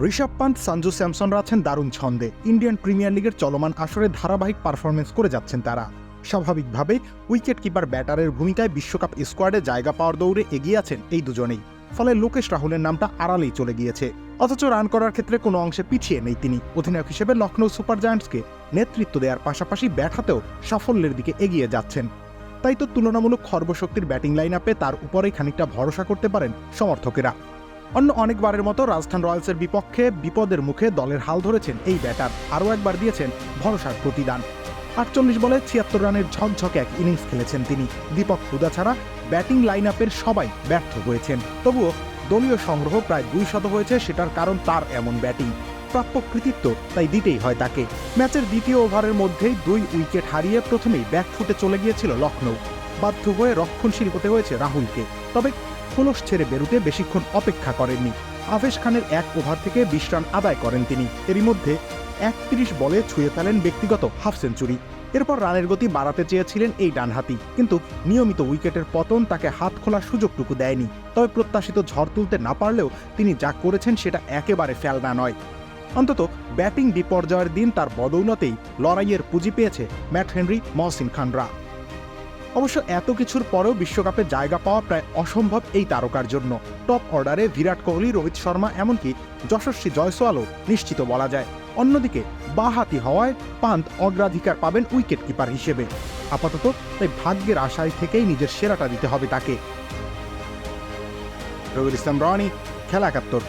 ঋষভ পান্ত, সঞ্জু স্যামসনরা আছেন দারুণ ছন্দে। ইন্ডিয়ান প্রিমিয়ার লিগের চলমান আসরে ধারাবাহিক পারফরমেন্স করে যাচ্ছেন তারা। স্বাভাবিকভাবে উইকেট কিপার ব্যাটারের ভূমিকায় বিশ্বকাপ স্কোয়াডে জায়গা পাওয়ার দৌড়ে এগিয়ে আছেন এই দুজনেই। ফলে লোকেশ রাহুলের নামটা আড়ালেই চলে গিয়েছে। অথচ রান করার ক্ষেত্রে কোনো অংশে পিছিয়ে নেই তিনি। অধিনায়ক হিসেবে লখনৌ সুপার জায়ান্টসকে নেতৃত্ব দেওয়ার পাশাপাশি ব্যাট হাতেও সাফল্যের দিকে এগিয়ে যাচ্ছেন। তাই তো তুলনামূলক খর্বশক্তির ব্যাটিং লাইন আপে তার উপরেই খানিকটা ভরসা করতে পারেন সমর্থকেরা। অন্য অনেকবারের মতো রাজস্থান রয়্যালসের বিপক্ষে বিপদের মুখে দলের হাল ধরেছেন এই ব্যাটার। আরও একবার দিয়েছেন ভরসার প্রতিদান। ৪৮ বলে ৭৬ রানের ঝকঝকে এক ইনিংস খেলেছেন তিনি। দীপক হুডা ছাড়া ব্যাটিং লাইন আপের সবাই ব্যর্থ হয়েছেন। তবুও দলীয় সংগ্রহ প্রায় ২০০ হয়েছে। সেটার কারণ তার এমন ব্যাটিং। প্রাপ্য কৃতিত্ব তাই দিতেই হয় তাকে। ম্যাচের দ্বিতীয় ওভারের মধ্যেই ২ উইকেট হারিয়ে প্রথমেই ব্যাকফুটে চলে গিয়েছিল লখনৌ। বাধ্য হয়ে রক্ষণশীল হতে হয়েছে রাহুলকে। তবে খোলস ছেড়ে বেরুতে বেশিক্ষণ অপেক্ষা করেননি। আভেশ খানের ১ ওভার থেকে ২০ রান আদায় করেন তিনি। এরই মধ্যে ৩১ বলে ছুঁয়ে ফেলেন ব্যক্তিগত হাফ সেঞ্চুরি। এরপর রানের গতি বাড়াতে চেয়েছিলেন এই ডানহাতি, কিন্তু নিয়মিত উইকেটের পতন তাকে হাত খোলার সুযোগটুকু দেয়নি। তবে প্রত্যাশিত ঝড় তুলতে না পারলেও তিনি যা করেছেন সেটা একেবারে ফেলনা নয়। অন্তত ব্যাটিং বিপর্যয়ের দিন তার বদৌলতেই লড়াইয়ের পুঁজি পেয়েছে ম্যাট হেনরি, মহসিন খানরা। অবশ্য এত কিছুর পরেও বিশ্বকাপে জায়গা পাওয়া প্রায় অসম্ভব এই তারকার জন্য। টপ অর্ডারে বিরাট কোহলি, রোহিত শর্মা, এমনকি যশস্বী জয়সওয়ালও নিশ্চিত বলা যায়। অন্যদিকে বাঁহাতি হওয়ায় পান্ত অগ্রাধিকার পাবেন উইকেট কিপার হিসেবে। আপাতত তাই ভাগ্যের আশায় থেকেই নিজের সেরাটা দিতে হবে তাকে। রবির ইসলাম রানি, খেলা ৭১।